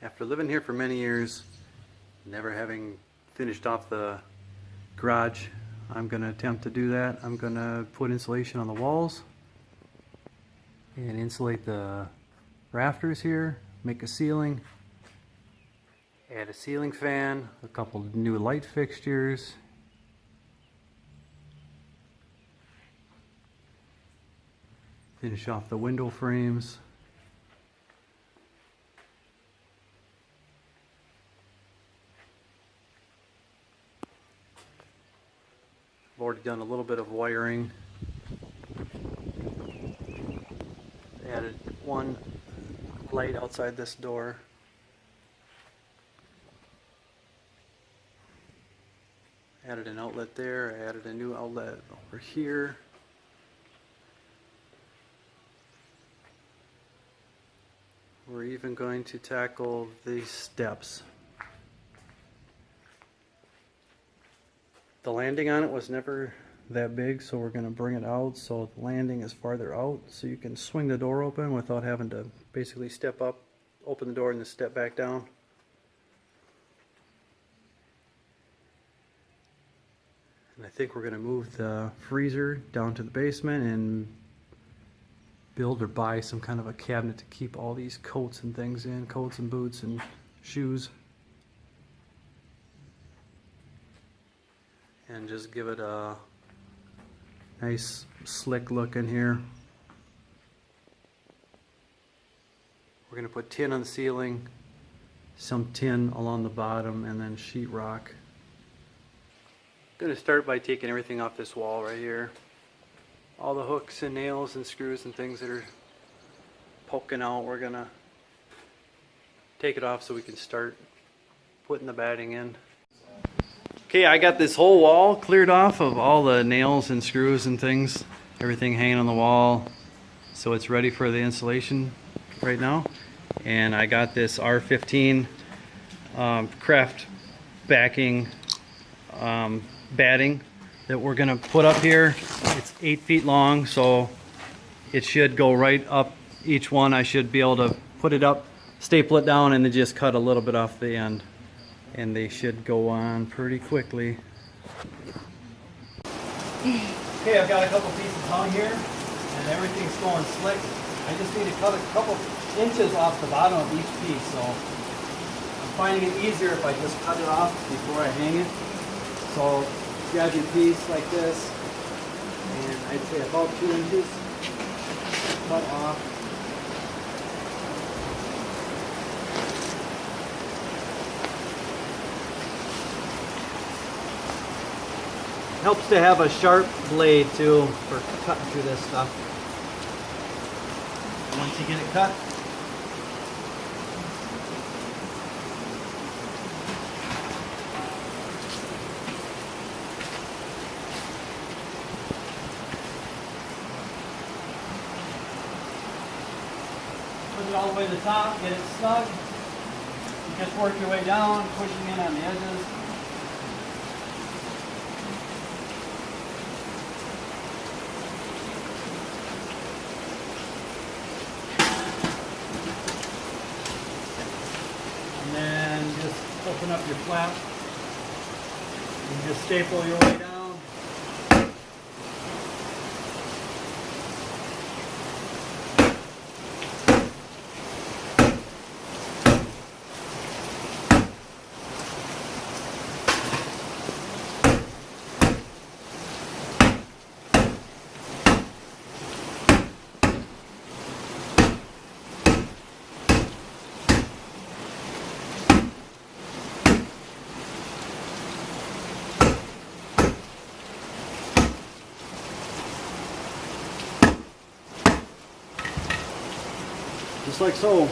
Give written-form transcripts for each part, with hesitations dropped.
After living here for many years, never having finished off the garage, I'm going to attempt to do that. I'm going to put insulation on the walls and insulate the rafters here, make a ceiling, add a ceiling fan, a couple new light fixtures, finish off the window frames. I've already done a little bit of wiring. Added one light outside this door. Added an outlet there. I added a new outlet over here. We're even going to tackle these steps. The landing on it was never that big, so we're going to bring it out so the landing is farther out so you can swing the door open without having to basically step up, open the door, and then step back down. And I think we're going to move the freezer down to the basement and build or buy some kind of a cabinet to keep all these coats and things in, coats and boots and shoes. And just give it a nice slick look in here. We're going to put tin on the ceiling, some tin along the bottom, and then sheetrock. I'm going to start by taking everything off this wall right here. All the hooks and nails and screws and things that are poking out, we're going to take it off so we can start putting the batting in. Okay, I got this whole wall cleared off of all the nails and screws and things, everything hanging on the wall, so it's ready for the installation right now. And I got this R15 craft backing batting that we're gonna put up here. It's 8 feet long, so it should go right up each one. I should be able to put it up, staple it down, and then just cut a little bit off the end. And they should go on pretty quickly. Okay, I've got a couple pieces on here, and everything's going slick. I just need to cut a couple inches off the bottom of each piece, so I'm finding it easier if I just cut it off before I hang it. So grab your piece like this, and I'd say about 2 inches cut off. Helps to have a sharp blade too for cutting through this stuff. And once you get it cut, put it all the way to the top, get it snug. You just work your way down, pushing in on the edges. And then just open up your flap and just staple your way down. Just like so.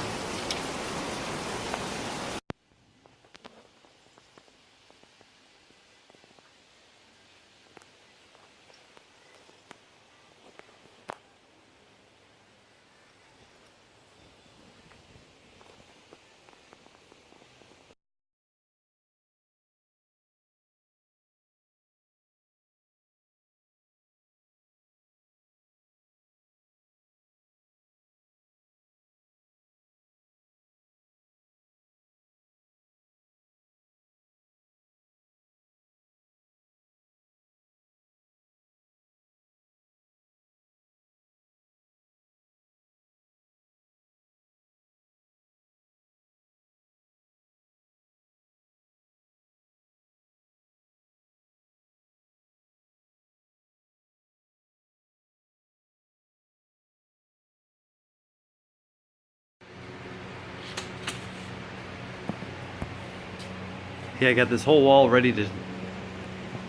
Okay, I got this whole wall ready to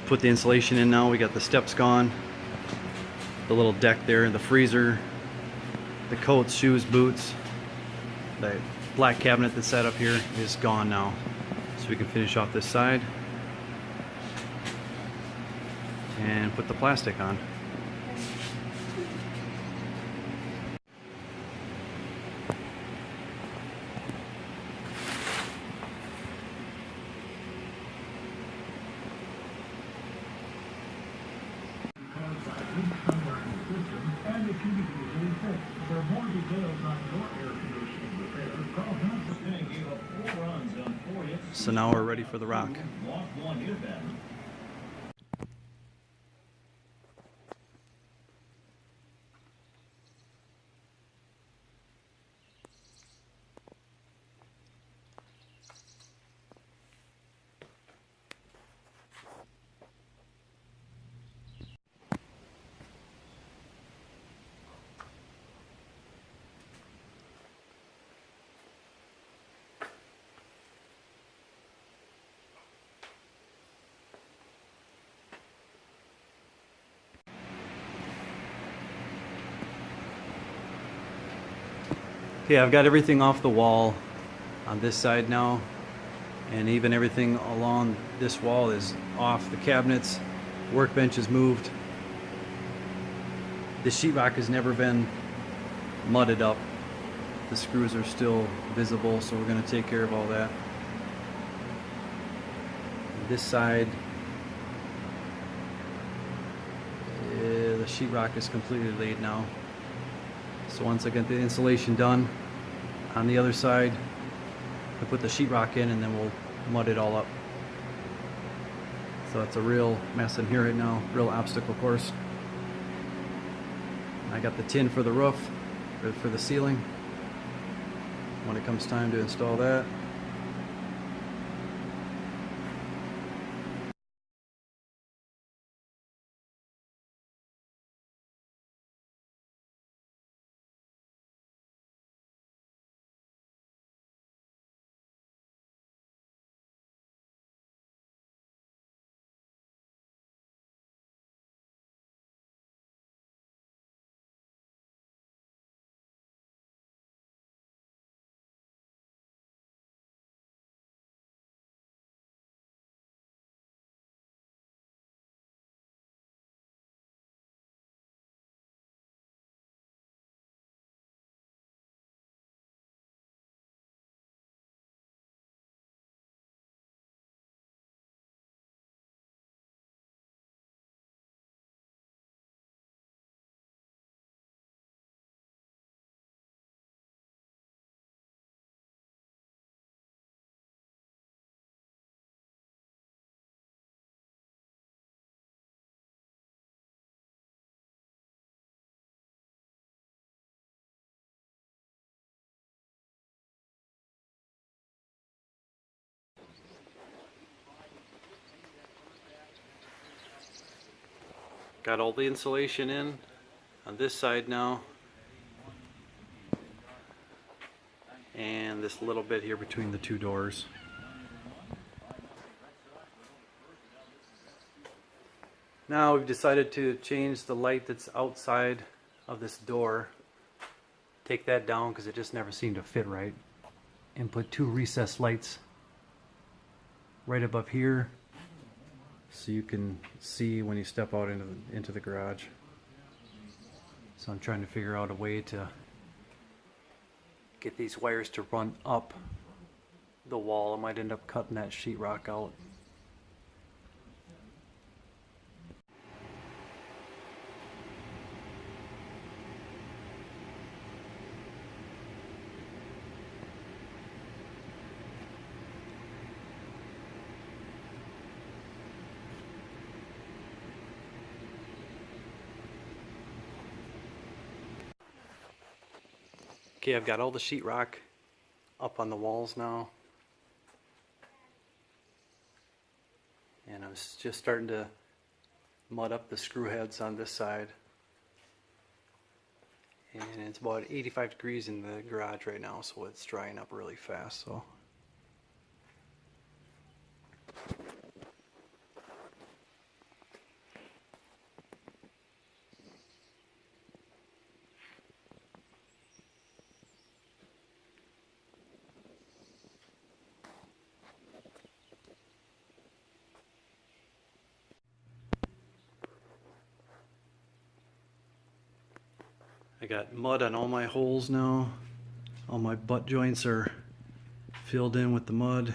put the insulation in now. We got the steps gone, the little deck there, the freezer, the coats, shoes, boots. The black cabinet that's set up here is gone now. So we can finish off this side and put the plastic on. So now we're ready for the rock. Okay, I've got everything off the wall on this side now, and even everything along this wall is off. The cabinets, workbench is moved. The sheetrock has never been mudded up. The screws are still visible, so we're going to take care of all that. This side, the sheetrock is completely laid now. So once I get the insulation done on the other side, I put the sheetrock in and then we'll mud it all up. So it's a real mess in here right now, real obstacle course. I got the tin for the roof, or for the ceiling, when it comes time to install that. Got all the insulation in on this side now, and this little bit here between the two doors. Now we've decided to change the light that's outside of this door, take that down because it just never seemed to fit right, and put two recessed lights right above here, so you can see when you step out into the garage. So I'm trying to figure out a way to get these wires to run up the wall. I might end up cutting that sheetrock out. Okay, I've got all the sheetrock up on the walls now, and I'm just starting to mud up the screw heads on this side. And it's about 85 degrees in the garage right now, so it's drying up really fast. So got mud on all my holes now. All my butt joints are filled in with the mud.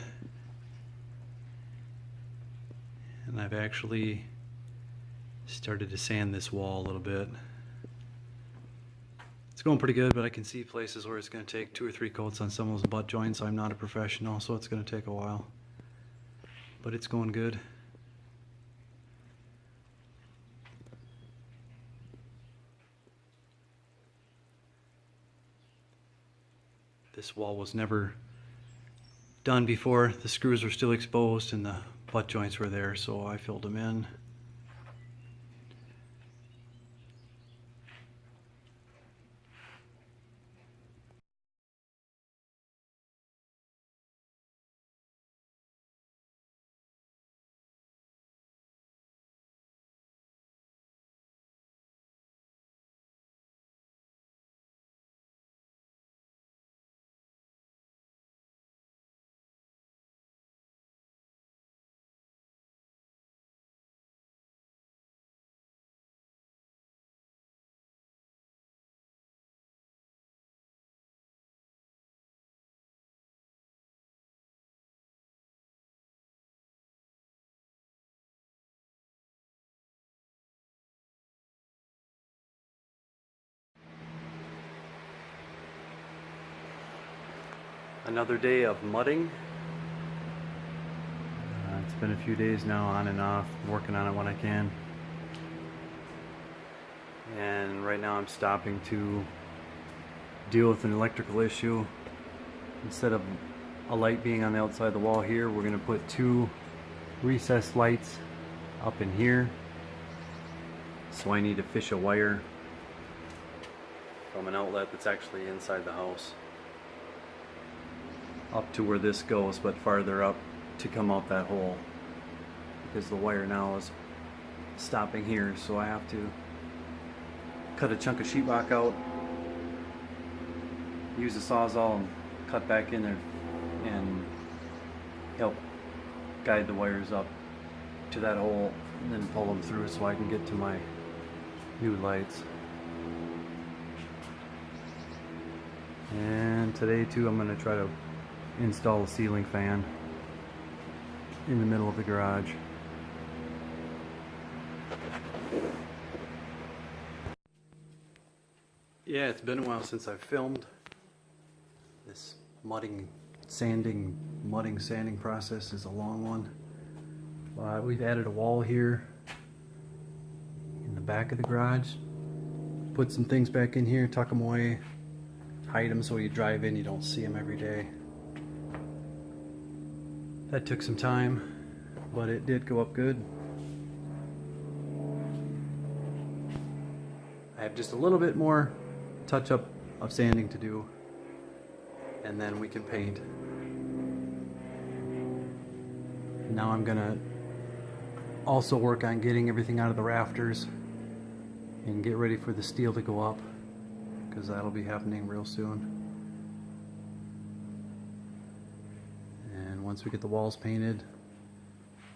And I've actually started to sand this wall a little bit. It's going pretty good, but I can see places where it's going to take 2 or 3 coats on some of those butt joints. I'm not a professional, so it's going to take a while. But it's going good. This wall was never done before. The screws were still exposed and the butt joints were there, so I filled them in. Another day of mudding. It's been a few days now, on and off, working on it when I can. And right now I'm stopping to deal with an electrical issue. Instead of a light being on the outside of the wall here, we're going to put 2 recessed lights up in here. So I need to fish a wire from an outlet that's actually inside the house up to where this goes, but farther up to come out that hole, because the wire now is stopping here. So I have to cut a chunk of sheetrock out, use a sawzall and cut back in there and help guide the wires up to that hole, and then pull them through so I can get to my new lights. And today too, I'm going to try to install a ceiling fan in the middle of the garage. Yeah, it's been a while since I've filmed. This mudding sanding process is a long one. We've added a wall here in the back of the garage. Put some things back in here, tuck them away, hide them so you drive in, you don't see them every day. That took some time, but it did go up good. I have just a little bit more touch-up of sanding to do, and then we can paint. Now I'm gonna also work on getting everything out of the rafters and get ready for the steel to go up, because that'll be happening real soon. And once we get the walls painted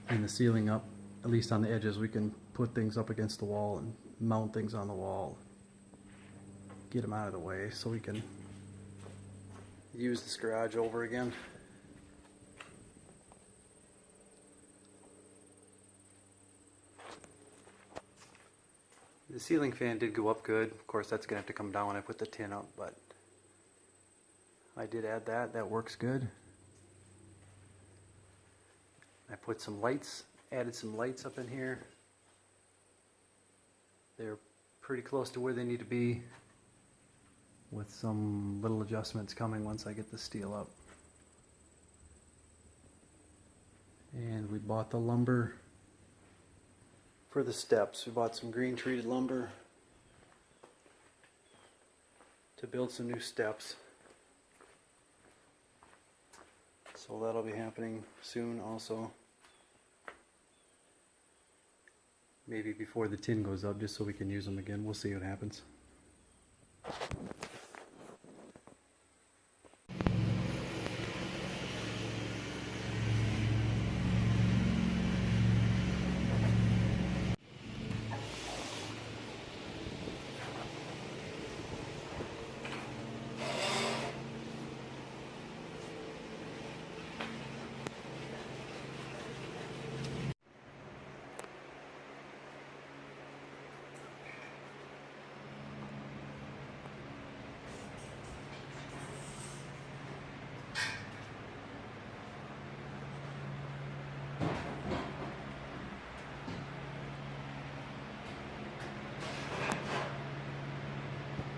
and the ceiling up, at least on the edges, we can put things up against the wall and mount things on the wall, get them out of the way so we can use this garage over again. The ceiling fan did go up good. Of course, that's going to have to come down when I put the tin up, but I did add that. That works good. I put some lights, added some lights up in here. They're pretty close to where they need to be, with some little adjustments coming once I get the steel up. And we bought the lumber for the steps. We bought some green treated lumber to build some new steps. So that'll be happening soon also. Maybe before the tin goes up, just so we can use them again. We'll see what happens.